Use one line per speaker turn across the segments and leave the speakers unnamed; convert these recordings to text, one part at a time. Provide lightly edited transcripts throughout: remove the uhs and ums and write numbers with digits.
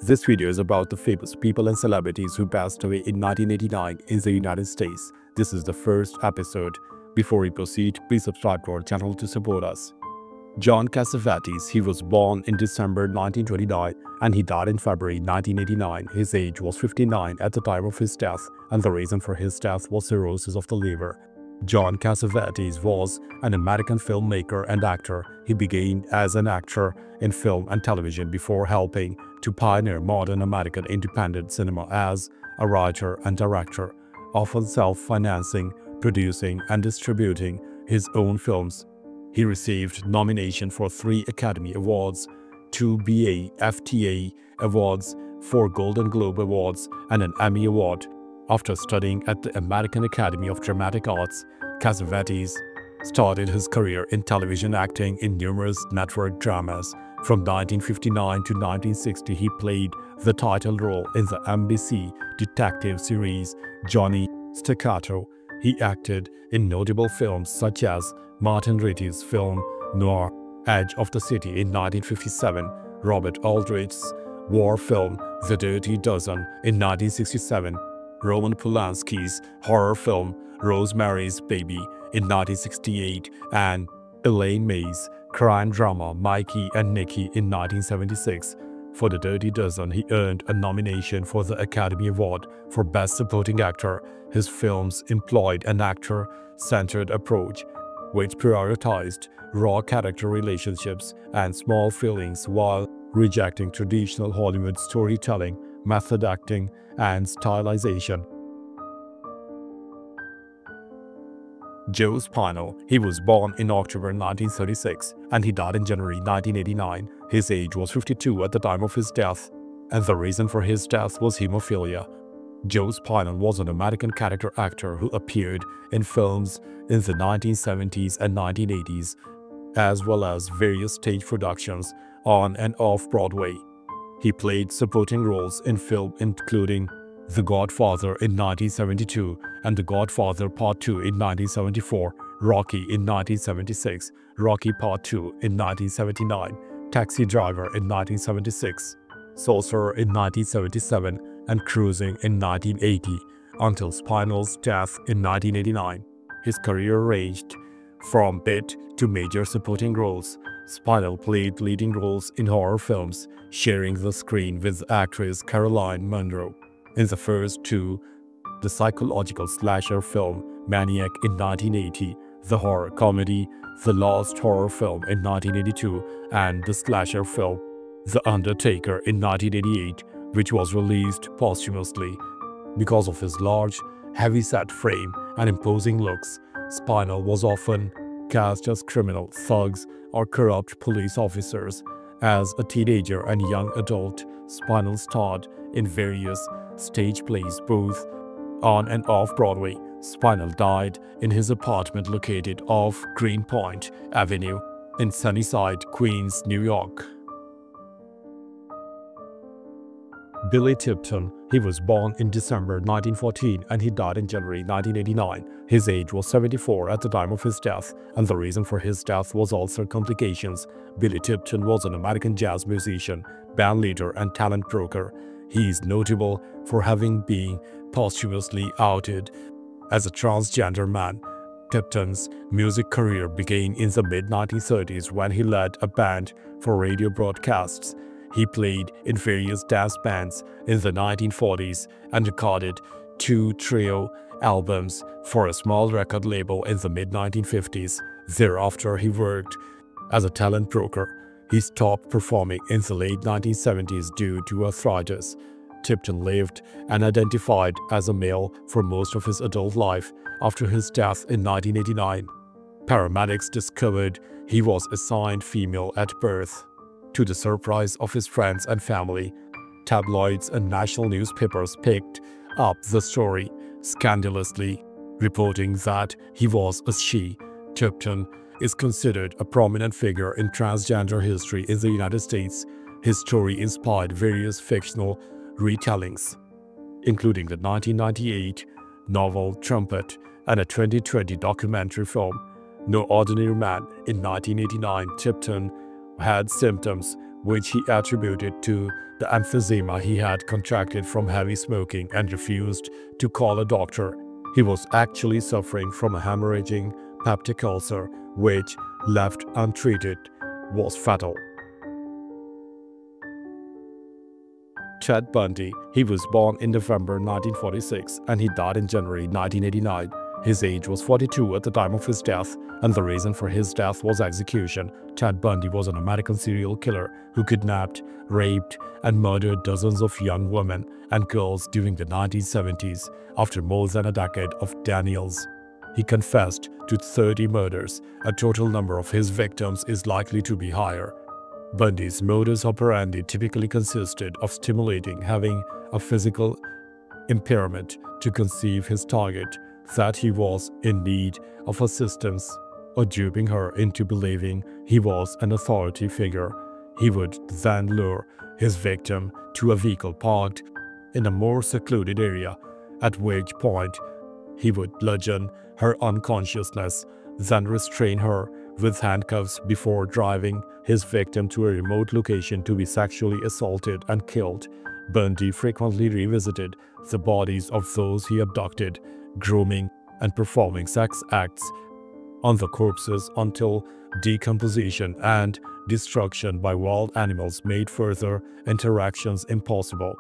This video is about the famous people and celebrities who passed away in 1989 in the United States. This is the first episode. Before we proceed, please subscribe to our channel to support us. John Cassavetes, he was born in December 1929 and he died in February 1989. His age was 59 at the time of his death, and the reason for his death was cirrhosis of the liver. John Cassavetes was an American filmmaker and actor. He began as an actor in film and television before helping to pioneer modern American independent cinema as a writer and director, often self-financing, producing and distributing his own films. He received nomination for 3 Academy Awards, 2 BAFTA Awards, 4 Golden Globe Awards, and an Emmy Award. After studying at the American Academy of Dramatic Arts, Cassavetes started his career in television acting in numerous network dramas. From 1959 to 1960, he played the title role in the NBC detective series Johnny Staccato. He acted in notable films such as Martin Ritchie's film noir Edge of the City in 1957, Robert Aldrich's war film The Dirty Dozen in 1967, Roman Polanski's horror film Rosemary's Baby in 1968, and Elaine May's crime drama Mikey and Nicky in 1976. For The Dirty Dozen, he earned a nomination for the Academy Award for Best Supporting Actor. His films employed an actor-centered approach, which prioritized raw character relationships and small feelings while rejecting traditional Hollywood storytelling, method acting, and stylization. Joe Spinell, he was born in October 1936 and he died in January 1989. His age was 52 at the time of his death, and the reason for his death was hemophilia. Joe Spinell was an American character actor who appeared in films in the 1970s and 1980s, as well as various stage productions on and off Broadway. He played supporting roles in film including The Godfather in 1972 and The Godfather Part 2 in 1974, Rocky in 1976, Rocky Part 2 in 1979, Taxi Driver in 1976, Saucer in 1977, and Cruising in 1980, until Spinell's death in 1989. His career ranged from bit to major supporting roles. Spinell played leading roles in horror films, sharing the screen with actress Caroline Munro. In the first 2, the psychological slasher film Maniac in 1980, the horror comedy The Lost Horror film in 1982, and the slasher film The Undertaker in 1988, which was released posthumously. Because of his large, heavy-set frame and imposing looks, Spinell was often cast as criminal thugs or corrupt police officers. As a teenager and young adult, Spinell starred in various stage plays both on and off Broadway. Spinell died in his apartment located off Greenpoint Avenue in Sunnyside, Queens, New York. Billy Tipton, he was born in December 1914 and he died in January 1989. His age was 74 at the time of his death, and the reason for his death was ulcer complications. Billy Tipton was an American jazz musician, bandleader, and talent broker. He is notable for having been posthumously outed as a transgender man. Tipton's music career began in the mid-1930s when he led a band for radio broadcasts. He played in various dance bands in the 1940s and recorded 2 trio albums for a small record label in the mid-1950s. Thereafter, he worked as a talent broker. He stopped performing in the late 1970s due to arthritis. Tipton lived and identified as a male for most of his adult life. After his death in 1989, paramedics discovered he was assigned female at birth. To the surprise of his friends and family, tabloids and national newspapers picked up the story, scandalously reporting that he was a she. Tipton is considered a prominent figure in transgender history in the United States. His story inspired various fictional retellings, including the 1998 novel Trumpet and a 2020 documentary film No Ordinary Man. In 1989, Tipton had symptoms which he attributed to the emphysema he had contracted from heavy smoking and refused to call a doctor. He was actually suffering from a hemorrhaging peptic ulcer, which, left untreated, was fatal. Ted Bundy. He was born in November 1946 and he died in January 1989. His age was 42 at the time of his death, and the reason for his death was execution. Ted Bundy was an American serial killer who kidnapped, raped, and murdered dozens of young women and girls during the 1970s. After more than a decade of denials, he confessed to 30 murders. A total number of his victims is likely to be higher. Bundy's modus operandi typically consisted of stimulating, having a physical impairment to conceive his target that he was in need of assistance, or duping her into believing he was an authority figure. He would then lure his victim to a vehicle parked in a more secluded area, at which point he would bludgeon her unconsciousness, then restrain her with handcuffs before driving his victim to a remote location to be sexually assaulted and killed. Bundy frequently revisited the bodies of those he abducted, grooming and performing sex acts on the corpses until decomposition and destruction by wild animals made further interactions impossible.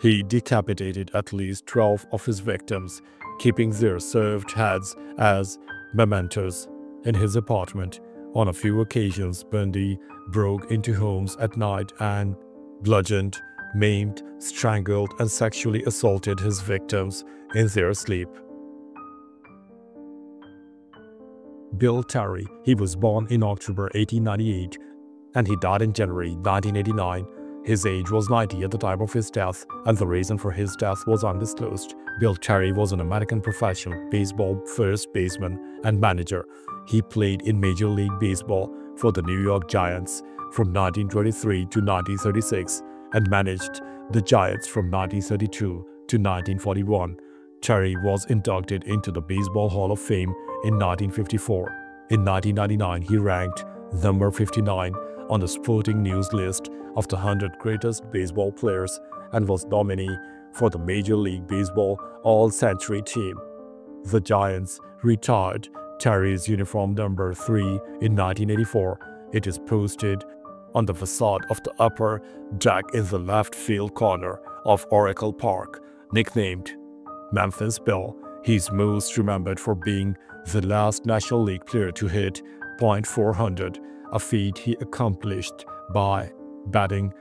He decapitated at least 12 of his victims, keeping their severed heads as mementos in his apartment. On a few occasions, Bundy broke into homes at night and bludgeoned, maimed, strangled, and sexually assaulted his victims in their sleep. Bill Terry. He was born in October 1898 and he died in January 1989. His age was 90 at the time of his death, and the reason for his death was undisclosed. Bill Terry was an American professional baseball first baseman and manager. He played in Major League Baseball for the New York Giants from 1923 to 1936 and managed the Giants from 1932 to 1941. Terry was inducted into the Baseball Hall of Fame in 1954. In 1999, he ranked number 59 on the Sporting News list of the 100 greatest baseball players and was nominee for the Major League Baseball All-Century team. The Giants retired Terry's uniform number 3 in 1984. It is posted on the facade of the upper deck in the left field corner of Oracle Park. Nicknamed Memphis Bill, he is most remembered for being the last National League player to hit .400, a feat he accomplished by batting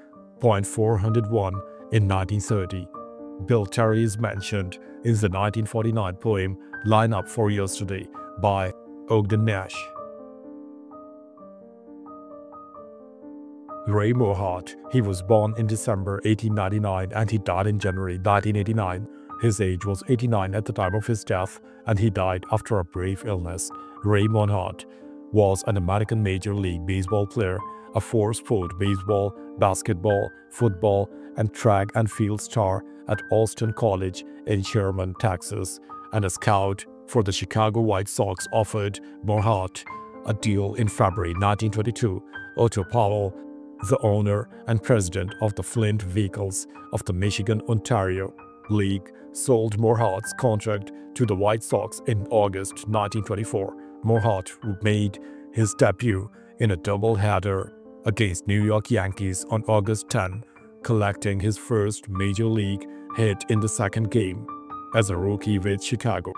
.401 in 1930. Bill Terry is mentioned in the 1949 poem Line Up for Yesterday by Ogden Nash. Ray Mohart. He was born in December 1899 and he died in January 1989. His age was 89 at the time of his death and he died after a brief illness. Ray Mohart was an American Major League Baseball player, a four-sport baseball, basketball, football, and track and field star at Austin College in Sherman, Texas, and a scout for the Chicago White Sox offered Mohart a deal in February 1922. Otto Powell, the owner and president of the Flint Vehicles of the Michigan-Ontario League, sold Mohart's contract to the White Sox in August 1924. Mohart made his debut in a doubleheader against New York Yankees on August 10, collecting his first major league hit in the second game. As a rookie with Chicago,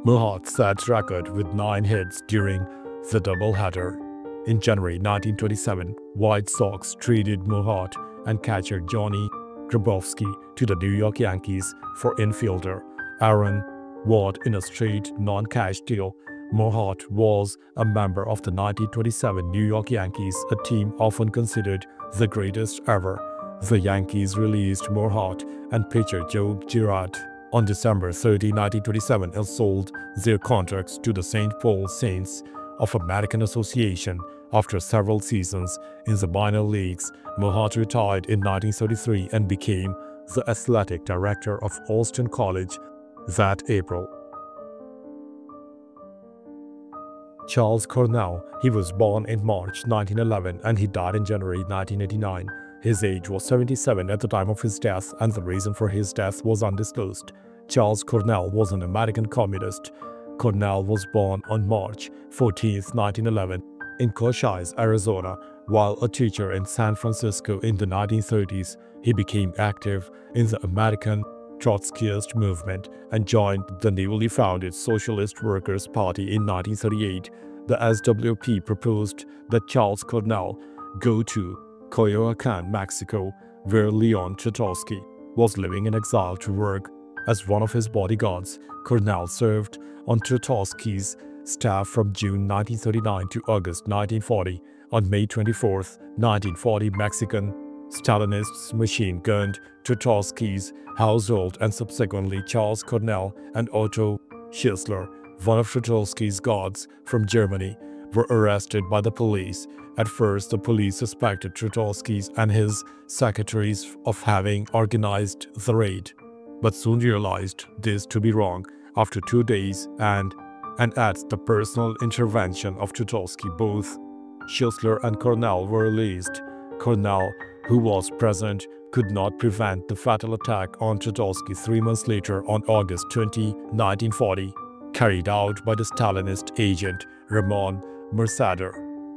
Mohart set record with 9 hits during the doubleheader. In January 1927, White Sox traded Mohart and catcher Johnny Grabowski to the New York Yankees for infielder Aaron Watt in a straight non-cash deal. Mohart was a member of the 1927 New York Yankees, a team often considered the greatest ever. The Yankees released Mohart and pitcher Joe Girard on December 30, 1927 and sold their contracts to the St. Paul Saints of American Association. After several seasons in the minor leagues, Mohart retired in 1933 and became the athletic director of Austin College that April. Charles Cornell. He was born in March 1911 and he died in January 1989. His age was 77 at the time of his death, and the reason for his death was undisclosed. Charles Cornell was an American communist. Cornell was born on March 14, 1911, in Cochise, Arizona. While a teacher in San Francisco in the 1930s, he became active in the American Trotskyist movement and joined the newly founded Socialist Workers' Party in 1938. The SWP proposed that Charles Cornell go to Coyoacan, Mexico, where Leon Trotsky was living in exile, to work as one of his bodyguards. Cornell served on Trotsky's staff from June 1939 to August 1940. On May 24, 1940, Mexican Stalinists machine-gunned Trotsky's household, and subsequently Charles Cornell and Otto Schissler, one of Trotsky's guards from Germany, were arrested by the police. At first, the police suspected Trotsky and his secretaries of having organized the raid, but soon realized this to be wrong. After 2 days and at the personal intervention of Trotsky, both Schissler and Cornell were released. Cornell, who was present, could not prevent the fatal attack on Trotsky 3 months later on August 20, 1940, carried out by the Stalinist agent Ramon Mercader,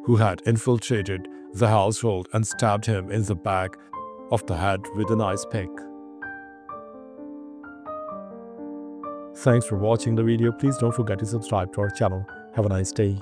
who had infiltrated the household and stabbed him in the back of the head with an ice pick. Thanks for watching the video. Please don't forget to subscribe to our channel. Have a nice day.